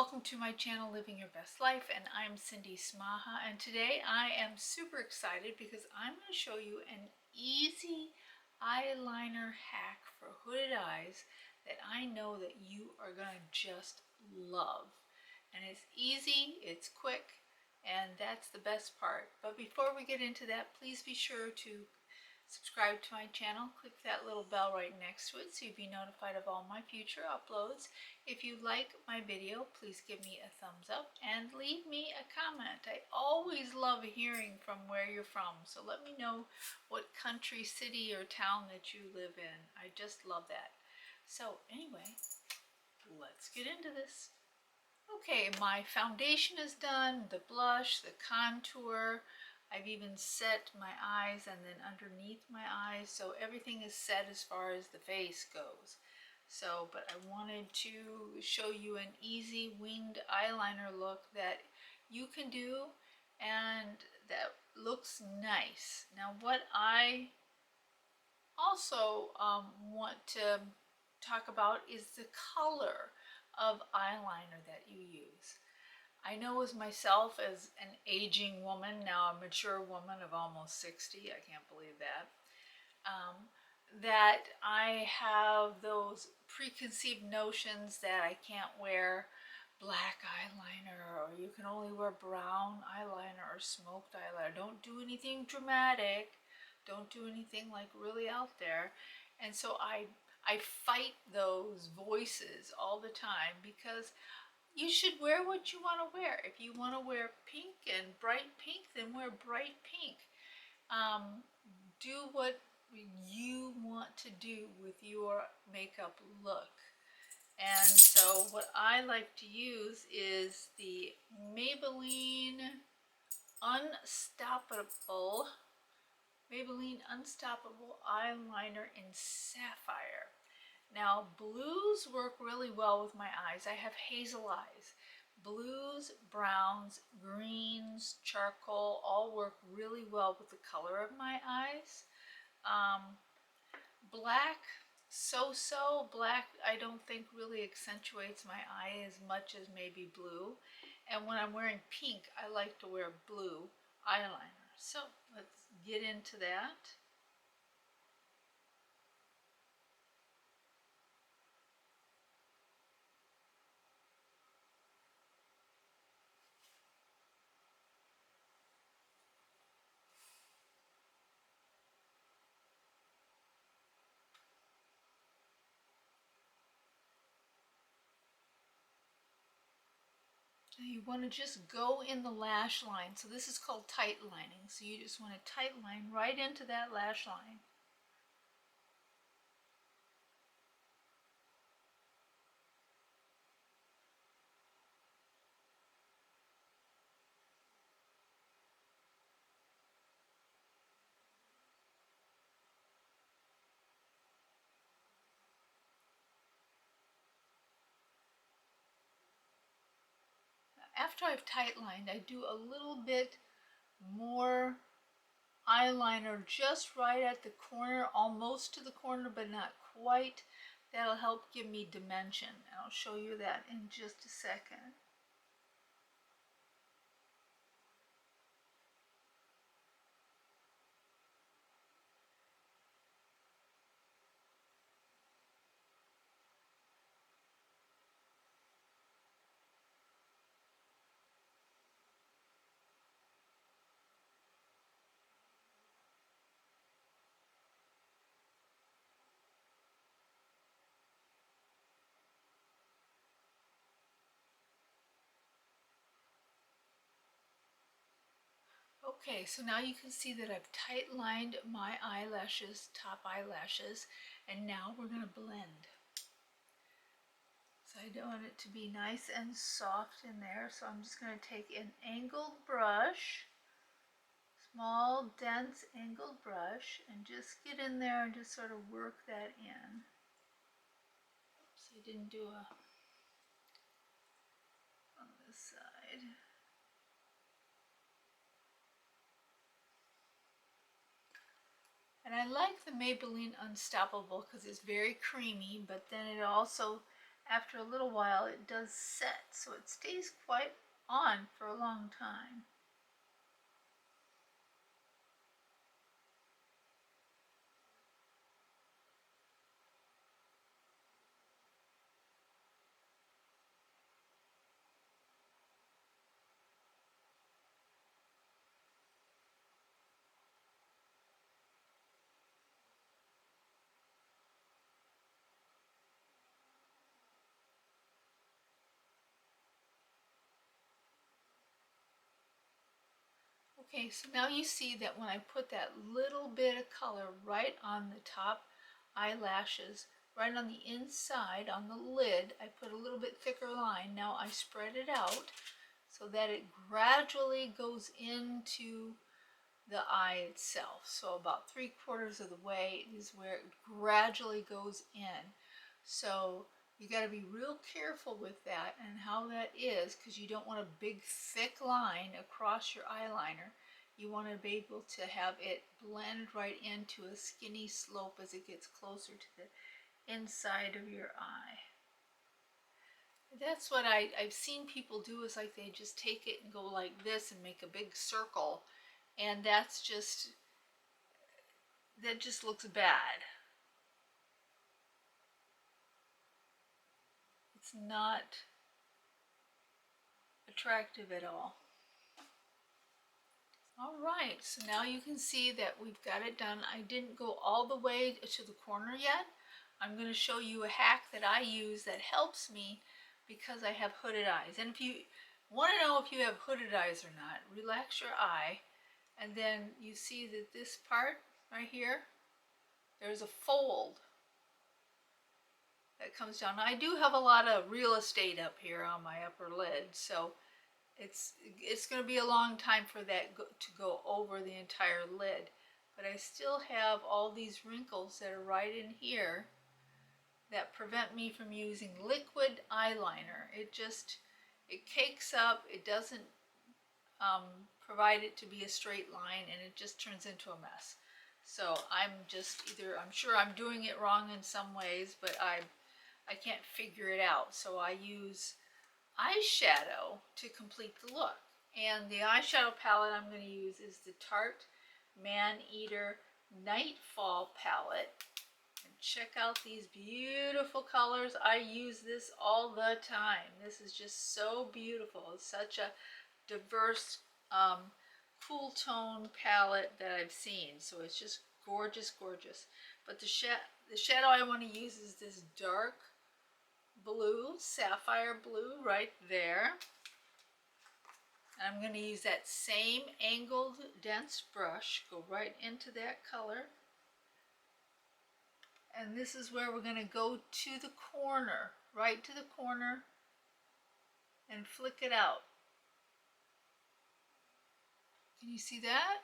welcome to my channel Living Your Best Life, and I'm Cindy Smaha, and today I am super excited because I'm going to show you an easy eyeliner hack for hooded eyes that I know that you are going to just love. And it's easy, it's quick, and that's the best part. But before we get into that, please be sure to subscribe to my channel, click that little bell right next to it so you'll be notified of all my future uploads. If you like my video, please give me a thumbs up and leave me a comment. I always love hearing from where you're from, so let me know what country, city, or town that you live in. I just love that. So anyway, let's get into this. Okay, my foundation is done, the blush, the contour. I've even set my eyes and then underneath my eyes, so everything is set as far as the face goes. So, but I wanted to show you an easy winged eyeliner look that you can do and that looks nice. Now, what I also want to talk about is the color of eyeliner that you use. I know as myself, as an aging woman, now a mature woman of almost 60, I can't believe that, that I have those preconceived notions that I can't wear black eyeliner, or you can only wear brown eyeliner or smoked eyeliner. Don't do anything dramatic. Don't do anything like really out there. And so I fight those voices all the time because you should wear what you want to wear. If you want to wear pink and bright pink, then wear bright pink. Do what you want to do with your makeup look. And so what I like to use is the Maybelline Unstoppable eyeliner in Sapphire. Now, blues work really well with my eyes. I have hazel eyes. Blues, browns, greens, charcoal all work really well with the color of my eyes. Black, so-so. Black I don't think really accentuates my eye as much as maybe blue. And when I'm wearing pink, I like to wear blue eyeliner. So let's get into that. You want to just go in the lash line. So this is called tight lining. So you just want to tight line right into that lash line. After I've tight lined, I do a little bit more eyeliner just right at the corner, almost to the corner, but not quite. That'll help give me dimension. I'll show you that in just a second. Okay, so now you can see that I've tight lined my eyelashes, top eyelashes, and now we're going to blend. So I want it to be nice and soft in there, so I'm just going to take an angled brush, small, dense angled brush, and just get in there and just sort of work that in. Oops, I didn't do a on this side. And I like the Maybelline Unstoppable because it's very creamy, but then it also after a little while it does set, so it stays quite on for a long time. Okay, so now you see that when I put that little bit of color right on the top eyelashes, right on the inside, on the lid, I put a little bit thicker line. Now I spread it out so that it gradually goes into the eye itself. So about 3/4 of the way is where it gradually goes in. So you got to be real careful with that and how that is, because you don't want a big thick line across your eyeliner. You want to be able to have it blend right into a skinny slope as it gets closer to the inside of your eye. That's what I've seen people do, is like they just take it and go like this and make a big circle, and that just looks bad. It's not attractive at all. All right, so now you can see that we've got it done. I didn't go all the way to the corner yet. I'm going to show you a hack that I use that helps me because I have hooded eyes. And if you want to know if you have hooded eyes or not, relax your eye, and then you see that this part right here, there's a fold that comes down. Now, I do have a lot of real estate up here on my upper lid, so it's going to be a long time for that to go over the entire lid, but I still have all these wrinkles that are right in here that prevent me from using liquid eyeliner. It cakes up, it doesn't provide it to be a straight line, and it just turns into a mess. So I'm sure I'm doing it wrong in some ways, but I can't figure it out. So I use eyeshadow to complete the look. And the eyeshadow palette I'm going to use is the Tarte Man Eater Nightfall palette. And check out these beautiful colors. I use this all the time. This is just so beautiful. It's such a diverse, cool tone palette that I've seen. So it's just gorgeous, gorgeous. But the shadow I want to use is this dark blue, sapphire blue right there. I'm going to use that same angled dense brush, go right into that color. And this is where we're going to go to the corner, right to the corner, and flick it out. Can you see that?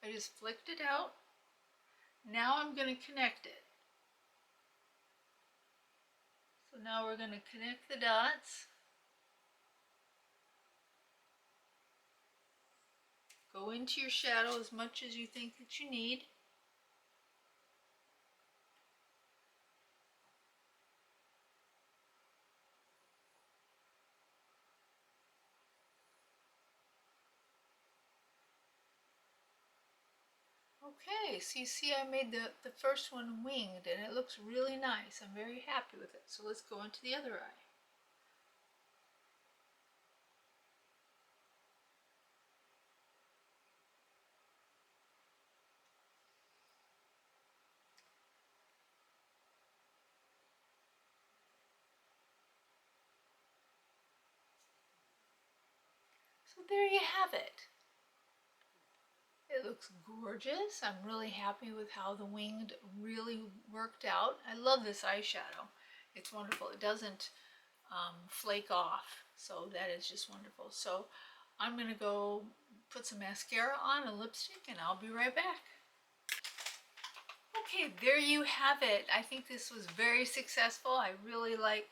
I just flicked it out. Now I'm going to connect it. So now we're going to connect the dots. Go into your shadow as much as you think that you need. Okay, so you see I made the first one winged, and it looks really nice. I'm very happy with it. So let's go into the other eye. So there you have it. It looks gorgeous. I'm really happy with how the winged really worked out. I love this eyeshadow. It's wonderful. It doesn't flake off, so that is just wonderful. So I'm going to go put some mascara on, a lipstick, and I'll be right back. Okay, there you have it. I think this was very successful. I really like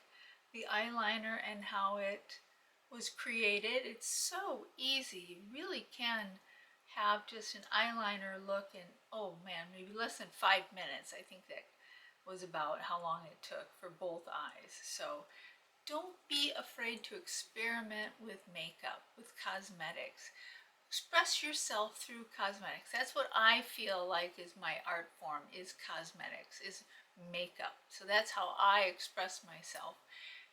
the eyeliner and how it was created. It's so easy. You really can have just an eyeliner look in, oh man, maybe less than 5 minutes. I think was about how long it took for both eyes. So don't be afraid to experiment with makeup, with cosmetics. Express yourself through cosmetics. That's what I feel like is my art form, is cosmetics, is makeup. So that's how I express myself.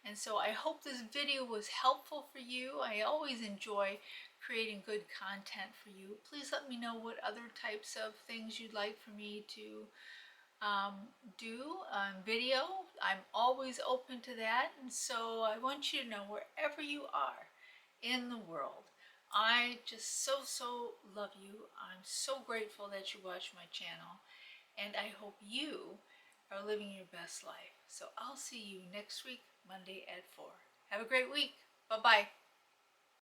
And so I hope this video was helpful for you. I always enjoy creating good content for you. Please let me know what other types of things you'd like for me to do on video. I'm always open to that, and so I want you to know, wherever you are in the world, I just so love you. I'm so grateful that you watch my channel, and I hope you are living your best life. So I'll see you next week, Monday at 4. Have a great week. Bye-bye.